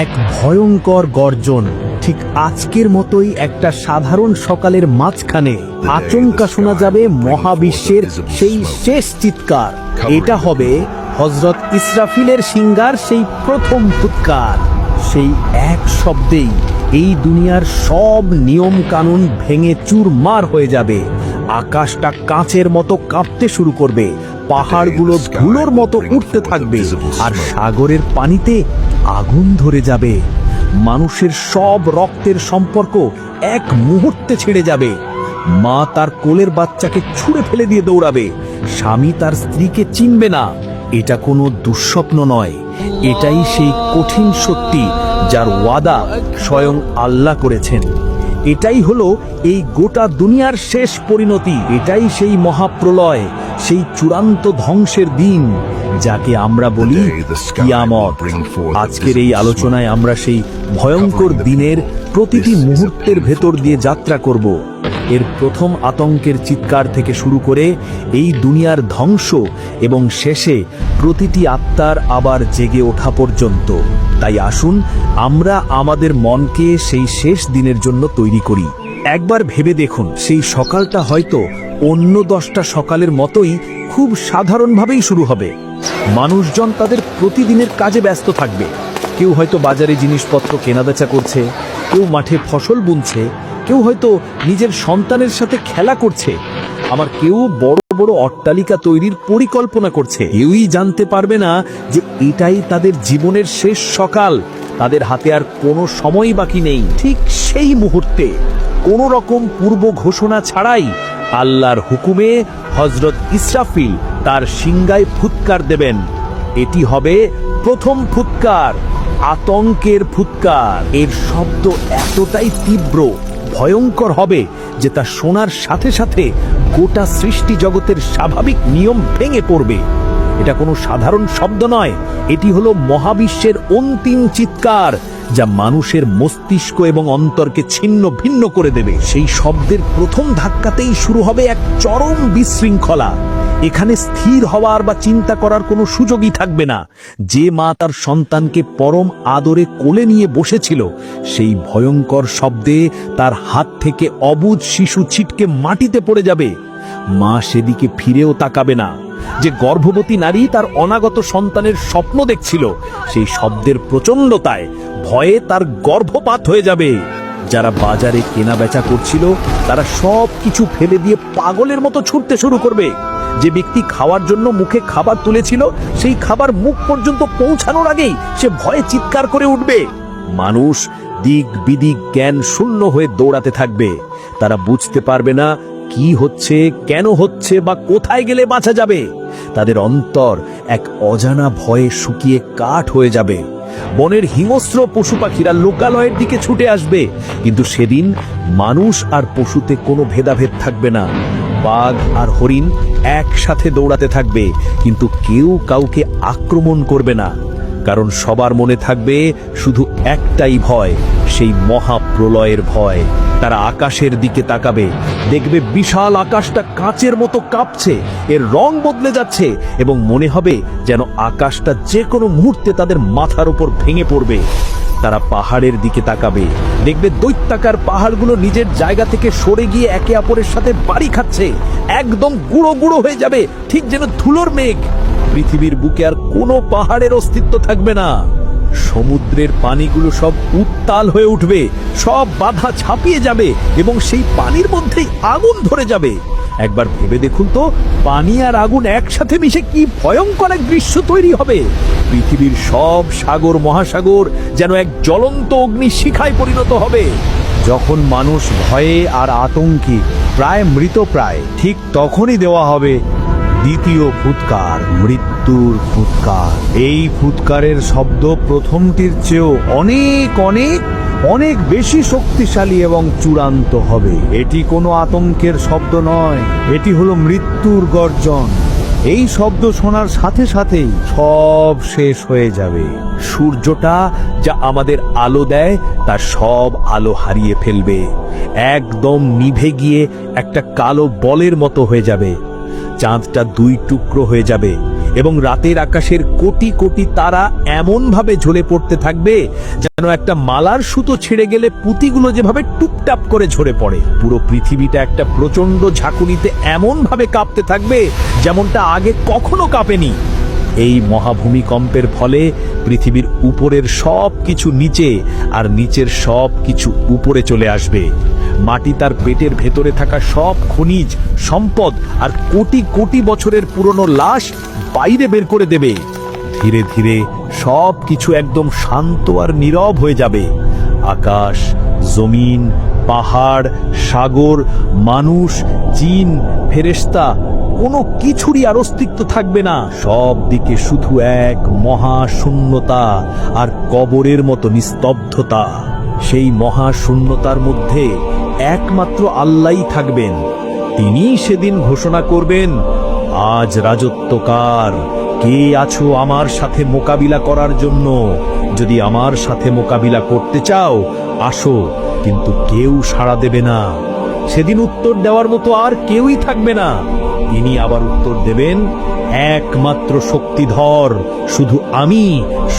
এক ভয়ঙ্কর গর্জন, ঠিক আজকের মতোই একটা সাধারণ সকালের মাঝখানে আচমকা শোনা যাবে মহাবিশ্বের সেই শেষ চিৎকার। এটা হবে হযরত ইসরাফিলের সিংহার সেই প্রথম ফুৎকার। সেই এক শব্দেই এই দুনিয়ার সব নিয়ম কানুন ভেঙে চুরমার হয়ে যাবে। আকাশটা কাঁচের মতো কাঁপতে শুরু করবে, পাহাড়গুলো ধুলোর মতো উঠতে থাকবে, আর সাগরের পানিতে আগুন ধরে যাবে। মানুষের সব রক্তের সম্পর্ক এক মুহূর্তে ছেড়ে যাবে। মা তার কোলের বাচ্চাকে ছুঁড়ে ফেলে দিয়ে দৌড়াবে, স্বামী তার স্ত্রীকে চিনবে না। এটা কোনো দুঃস্বপ্ন নয়, এটাই সেই কঠিন সত্যি যার ওয়াদা স্বয়ং আল্লাহ করেছেন। এটাই হলো এই গোটা দুনিয়ার শেষ পরিণতি। এটাই সেই মহাপ্রলয়, সেই চূড়ান্ত ধ্বংসের দিন যাকে আমরা বলি কিয়ামত। আজকের এই আলোচনায় আমরা সেই ভয়ঙ্কর দিনের প্রতিটি মুহূর্তের ভেতর দিয়ে যাত্রা করব। এর প্রথম আতঙ্কের চিৎকার থেকে শুরু করে এই দুনিয়ার ধ্বংস এবং শেষে প্রতিটি আত্মার আবার জেগে ওঠা পর্যন্ত। তাই আসুন আমরা আমাদের মনকে সেই শেষ দিনের জন্য তৈরি করি। একবার ভেবে দেখুন, সেই সকালটা হয়তো অন্য 10টা সকালের মতোই খুব সাধারণভাবেই শুরু হবে। মানুষজন তাদের প্রতিদিনের কাজে ব্যস্ত থাকবে। কেউ হয়তো বাজারে জিনিসপত্র কেনাবেচা করছে, কেউ মাঠে ফসল বুনছে, কেউ হয়তো নিজের সন্তানের সাথে খেলা করছে, আবার কেউ বড় বড় অট্টালিকা তৈরির পরিকল্পনা করছে। কেউই জানতে পারবে না যে এটাই তাদের জীবনের শেষ সকাল। তাদের হাতে আর কোনো সময় বাকি নেই। ঠিক সেই মুহূর্তে কোনো রকম পূর্ব ঘোষণা ছাড়াই আল্লাহর হুকুমে হযরত ইসরাফিল তার সিংহায় ফুৎকার দেবেন। এটি হবে প্রথম ফুৎকার, আতঙ্কের ফুৎকার। এর শব্দ এতটাই তীব্র, ভয়ঙ্কর হবে যে তা শোনার সাথে সাথে গোটা সৃষ্টি জগতের স্বাভাবিক নিয়ম ভেঙে পড়বে। এটা কোনো সাধারণ শব্দ নয়, এটি হলো মহাবিশ্বের অন্তিম চিৎকার, যা মানুষের মস্তিষ্ক এবং অন্তরকে ছিন্ন ভিন্ন করে দেবে। সেই শব্দের প্রথম ধাক্কাতেই শুরু হবে এক চরম বিশৃঙ্খলা। এখানে স্থির হওয়ার বা চিন্তা করার কোনো সুযোগই থাকবে না। যে মা তার সন্তানকে পরম আদরে কোলে নিয়ে বসেছিল, সেই ভয়ঙ্কর শব্দে তার হাত থেকে অবুঝ শিশু ছিটকে মাটিতে পড়ে যাবে। মা সেদিকে ফিরেও তাকাবে না। যে গর্ভবতী নারী তার অনাগত সন্তানের স্বপ্ন দেখছিল, সেই শব্দের প্রচণ্ডতায় ভয়ে তার গর্ভপাত হয়ে যাবে। যারা বাজারে কেনা বেচা করছিল, তারা সব কিছু ফেলে দিয়ে পাগলের মতো ছুটতে শুরু করবে। যে ব্যক্তি খাওয়ার জন্য মুখে খাবার তুলেছিল, সেই খাবার মুখ পর্যন্ত পৌঁছানোর আগেই সে ভয়ে চিৎকার করে উঠবে। মানুষ দিক বিদিক জ্ঞান শূন্য হয়ে দৌড়াতে থাকবে। তারা বুঝতে পারবে না কি হচ্ছে, কেন হচ্ছে, বা কোথায় গেলে বাঁচা যাবে। তাদের অন্তর এক অজানা ভয়ে শুকিয়ে কাঠ হয়ে যাবে। বনের হিংস্র পশু পাখিরা লোকালয়ের দিকে ছুটে আসবে, কিন্তু সেদিন মানুষ আর পশুতে কোনো ভেদাভেদ থাকবে না। বাঘ আর হরিণ একসাথে দৌড়াতে থাকবে, কিন্তু কেউ কাউকে আক্রমণ করবে না, কারণ সবার মনে থাকবে শুধু একটাই ভয়, সেই মহাপ্রলয়ের ভয়। তারা আকাশের দিকে তাকাবে, দেখবে বিশাল আকাশটা কাঁচের মতো কাঁপছে, এর রং বদলে যাচ্ছে, এবং মনে হবে যেন আকাশটা যে কোনো মুহূর্তে তাদের মাথার উপর ভেঙে পড়বে। তারা পাহাড়ের দিকে তাকাবে, দেখবে দৈত্যাকার পাহাড়গুলো নিজের জায়গা থেকে সরে গিয়ে একে অপরের সাথে বাড়ি খাচ্ছে, একদম গুঁড়ো গুঁড়ো হয়ে যাবে, ঠিক যেন ধুলোর মেঘ। পৃথিবীর বুকে আর কোনো পাহাড়ের অস্তিত্ব থাকবে না। সমুদ্রের পানিগুলো সব উত্তাল হয়ে উঠবে, সব বাধা ছাপিয়ে যাবে, এবং সেই পানির মধ্যেই আগুন ধরে যাবে। একবার ভেবে দেখুন তো, পানি আর আগুন একসাথে মিশে কি ভয়ঙ্কর এক দৃশ্য তৈরি হবে। পৃথিবীর সব সাগর মহাসাগর যেন এক জ্বলন্ত অগ্নিশিখায় পরিণত হবে। যখন মানুষ ভয়ে আর আতঙ্কে প্রায় মৃতপ্রায়, ঠিক তখনই দেওয়া হবে দ্বিতীয় ফুৎকার, মৃত্যুর ফুৎকার। এই ফুৎকারের শব্দ প্রথমটির চেয়েও অনেক অনেক অনেক বেশি শক্তিশালী এবং চূড়ান্ত হবে। এটি কোনো আতঙ্কের শব্দ নয়, এটি হলো মৃত্যুর গর্জন। এই শব্দ শোনার সাথে সাথেই সব শেষ হয়ে যাবে। সূর্যটা যা আমাদের আলো দেয়, তার সব আলো হারিয়ে ফেলবে, একদম নিভে গিয়ে একটা কালো বলের মতো হয়ে যাবে। চাঁদটা দুই টুকরো হয়ে যাবে এবং রাতের আকাশের কোটি কোটি তারা এমন ভাবে ঝরে পড়তে থাকবে যেন একটা মালার সুতো ছিঁড়ে গেলে পুঁতিগুলো যেভাবে টুপটাপ করে ঝরে পড়ে। পুরো পৃথিবীটা একটা প্রচন্ড ঝাঁকুনিতে এমন ভাবে কাঁপতে থাকবে যেমনটা আগে কখনো কাঁপেনি। এই মহাভূমিকম্পের ফলে পৃথিবীর উপরের সব কিছু নিচে আর নিচের সব কিছু উপরে চলে আসবে। মাটি তার পেটের ভেতরে থাকা সব খনিজ সম্পদ আর কোটি কোটি বছরের পুরনো লাশ বাইরে বের করে দেবে। ধীরে ধীরে সব কিছু একদম শান্ত আর নীরব হয়ে যাবে। আকাশ, জমিন, পাহাড়, সাগর, মানুষ, জিন, ফেরেশতা কোনো কিছুরই আর অস্তিত্ব থাকবে না। সব দিকে শুধু এক মহাশূন্যতা আর কবরের মতো নিস্তব্ধতা। সেই মহাশূন্যতার মধ্যে একমাত্র আল্লাহই থাকবেন। তিনিই সেদিন ঘোষণা করবেন, আজ রাজত্বকার, কে আছো আমার সাথে মোকাবিলা করার জন্য? যদি আমার সাথে মোকাবিলা করতে চাও আসো, কিন্তু কেউ সাড়া দেবে না। সেদিন উত্তর দেওয়ার মতো আর কেউই থাকবে না। তিনি আবার উত্তর দেবেন, একমাত্র শক্তিধর শুধু আমি,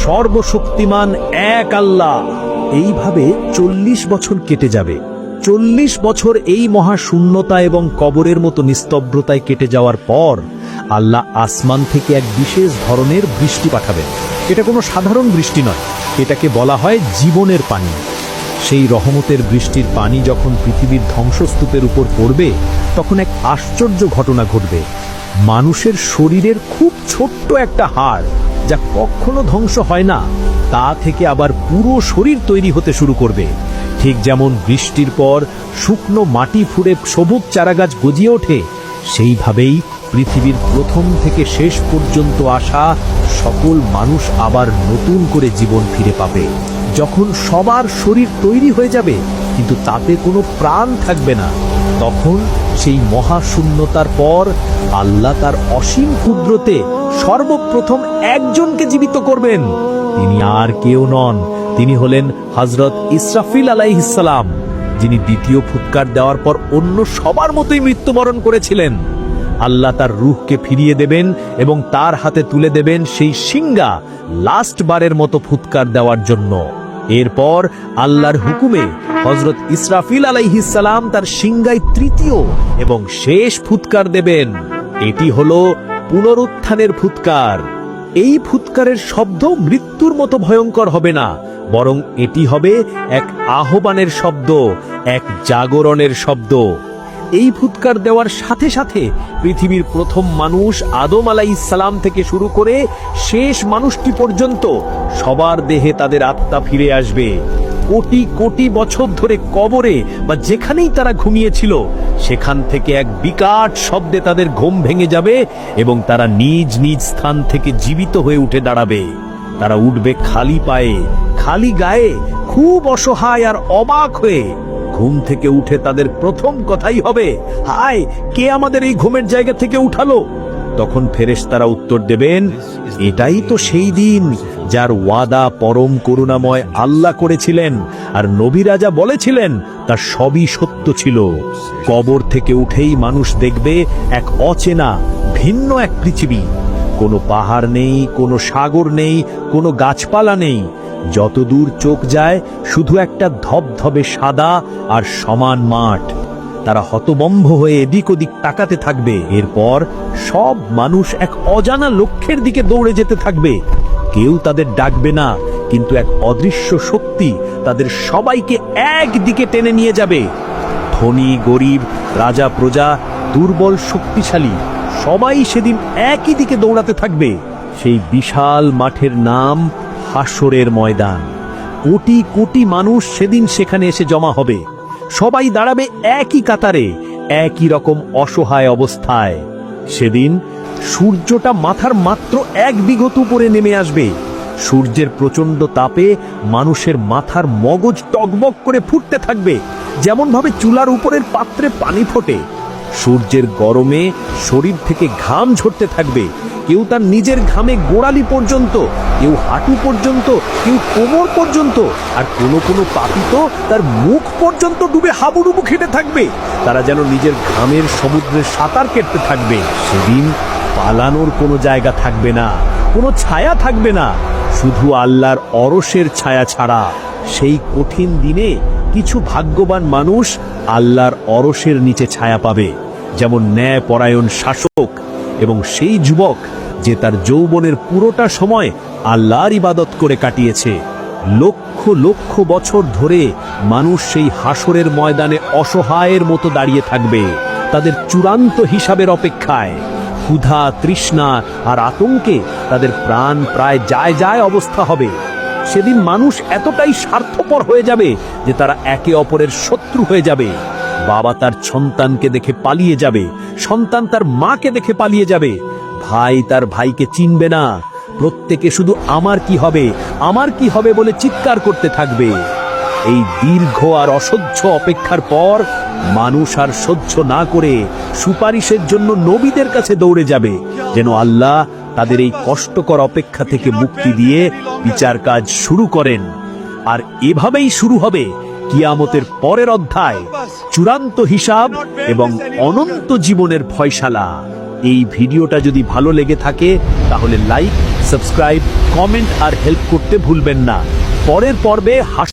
সর্বশক্তিমান এক আল্লাহ। এইভাবে 40 বছর কেটে যাবে। 40 বছর এই মহাশূন্যতা এবং কবরের মতো নিস্তব্ধতায় কেটে যাওয়ার পর আল্লাহ আসমান থেকে এক বিশেষ ধরনের বৃষ্টি পাঠাবেন। এটা কোনো সাধারণ বৃষ্টি নয়, এটাকে বলা হয় জীবনের পানি। সেই রহমতের বৃষ্টির পানি যখন পৃথিবীর ধ্বংসস্তূপের উপর পড়বে তখন এক আশ্চর্য ঘটনা ঘটবে। মানুষের শরীরের খুব ছোট্ট একটা হাড়, যা কখনো ধ্বংস হয় না, তা থেকে আবার পুরো শরীর তৈরি হতে শুরু করবে। ঠিক যেমন বৃষ্টির পর শুকনো মাটি ফুঁড়ে সবুজ চারাগাছ গজিয়ে ওঠে, সেইভাবেই পৃথিবীর প্রথম থেকে শেষ পর্যন্ত আসা সকল মানুষ আবার নতুন করে জীবন ফিরে পাবে। যখন সবার শরীর তৈরি হয়ে যাবে কিন্তু তাতে কোনো প্রাণ থাকবে না, তখন সেই মহাশূন্যতার পর আল্লাহ তার অসীম কুদরতে সর্বপ্রথম একজনকে জীবিত করবেন। তিনি আর কেউ নন, তিনি হলেন হযরত ইসরাফিল আলাইহিস সালাম, যিনি দ্বিতীয় ফুৎকার দেওয়ার পর অন্য সবার মতোই মৃত্যুবরণ করেছিলেন। আল্লাহ তার রূহকে ফিরিয়ে দেবেন এবং তার হাতে তুলে দেবেন সেই সিংহা লাস্ট বারের মতো ফুৎকার দেওয়ার জন্য। এরপর আল্লাহর হুকুমে হযরত ইসরাফিল আলাইহিস সালাম তার সিংহায় তৃতীয় এবং শেষ ফুৎকার দেবেন। এটি হলো পুনরুত্থানের ফুৎকার। এই ফুৎকারের শব্দ মৃত্যুর মতো ভয়ঙ্কর হবে না, বরং এটি হবে এক আহ্বানের শব্দ, এক জাগরণের শব্দ। এই ফুৎকার দেওয়ার সাথে সাথে পৃথিবীর প্রথম মানুষ আদম আলাইহিস সালাম থেকে শুরু করে শেষ মানুষটি পর্যন্ত সবার দেহে তাদের আত্মা ফিরে আসবে। কোটি কোটি বছর ধরে কবরে বা যেখানেই তারা ঘুমিয়েছিল সেখান থেকে এক বিকট শব্দে তাদের ঘুম ভেঙে যাবে এবং তারা নিজ নিজ স্থান থেকে জীবিত হয়ে উঠে দাঁড়াবে। তারা উঠবে খালি পায়ে, খালি গায়ে, খুব অসহায় আর অবাক হয়ে। ঘুম থেকে উঠে তাদের প্রথম কথাই হবে, হায়, কে আমাদের এই ঘুমের জায়গা থেকে উঠালো? তখন ফেরেশতারা উত্তর দেবেন, এটাই তো সেই দিন যার ওয়াদা পরম করুণাময় আল্লাহ করেছিলেন আর নবী রাজা বলেছিলেন তা সবই সত্য ছিল। কবর থেকে উঠেই মানুষ দেখবে এক অচেনা ভিন্ন এক পৃথিবী। কোনো পাহাড় নেই, কোনো সাগর নেই, কোনো গাছপালা নেই। যতদূর চোখ যায় শুধু একটা ধবধবে সাদা আর সমান মাঠ। তারা হতবম্ব হয়ে এদিক ওদিক তাকাতে থাকবে। এরপর সব মানুষ এক অজানা লক্ষ্যের দিকে দৌড়ে যেতে থাকবে। কেউ তাদের ডাকবে না, কিন্তু এক অদৃশ্য শক্তি তাদের সবাইকে একদিকে টেনে নিয়ে যাবে। ধনী গরিব, রাজা প্রজা, দুর্বল শক্তিশালী, সবাই সেদিন একই দিকে দৌড়াতে থাকবে। সেই বিশাল মাঠের নাম হাসরের ময়দান। কোটি কোটি মানুষ সেদিন সেখানে এসে জমা হবে। সবাই দাঁড়াবে একই কাতারে, একই রকম অসহায় অবস্থায়। সেদিন সূর্যটা মাথার মাত্র 1 বিঘত উপরে নেমে আসবে। সূর্যের প্রচন্ড তাপে মানুষের মাথার মগজ টগবগ করে ফুটতে থাকবে, যেমন ভাবে চুলার উপরের পাত্রে পানি ফোটে। সূর্যের গরমে শরীর থেকে ঘাম ঝরতে থাকবে। কেউ তার নিজের ঘামে গোড়ালি পর্যন্ত, কেউ হাঁটু পর্যন্ত, কেউ কোমর পর্যন্ত, আর কোনো কোনো পাপী তো তার মুখ পর্যন্ত ডুবে হাবুডুবু খেতে থাকবে। তারা যেন নিজের ঘামের সমুদ্রে সাঁতার কেটে থাকবে। সেদিন পালানোর কোনো জায়গা থাকবে না, কোনো ছায়া থাকবে না, শুধু আল্লাহর অরশের ছায়া ছাড়া। সেই কঠিন দিনে কিছু ভাগ্যবান মানুষ আল্লাহর অরশের নিচে ছায়া পাবে, যেমন ন্যায়পরায়ণ শাসক এবং সেই যুবক যে তার যৌবনের পুরোটা সময় আল্লাহর ইবাদত করে কাটিয়েছে। লক্ষ লক্ষ বছর ধরে মানুষ সেই হাসরের ময়দানে অসহায়ের মতো দাঁড়িয়ে থাকবে, তাদের চূড়ান্ত হিসাবের অপেক্ষায়। ক্ষুধা, তৃষ্ণা আর আতঙ্কে তাদের প্রাণ প্রায় যায় যায় অবস্থা হবে। সেদিন মানুষ এতটাই স্বার্থপর হয়ে যাবে যে তারা একে অপরের শত্রু হয়ে যাবে। বাবা তার সন্তানকে দেখে পালিয়ে যাবে, সন্তান তার মাকে দেখে পালিয়ে যাবে, ভাই তার ভাইকে চিনবে না। প্রত্যেকে শুধু আমার কি হবে, আমার কি হবে বলে চিৎকার করতে থাকবে। এই দীর্ঘ আর অসহ্য অপেক্ষার পর মানুষ আর সহ্য না করে সুপারিশের জন্য নবীদের কাছে দৌড়ে যাবে, যেন আল্লাহ তাদের এই কষ্টকর অপেক্ষা থেকে মুক্তি দিয়ে বিচার কাজ শুরু করেন। আর এভাবেই শুরু হবে কিয়ামতের পরের অধ্যায়, চূড়ান্ত হিসাব এবং অনন্ত জীবনের ফয়সালা। এই ভিডিওটা যদি ভালো লেগে থাকে তাহলে লাইক, সাবস্ক্রাইব, কমেন্ট আর হেল্প করতে ভুলবেন না। পরের পর্বে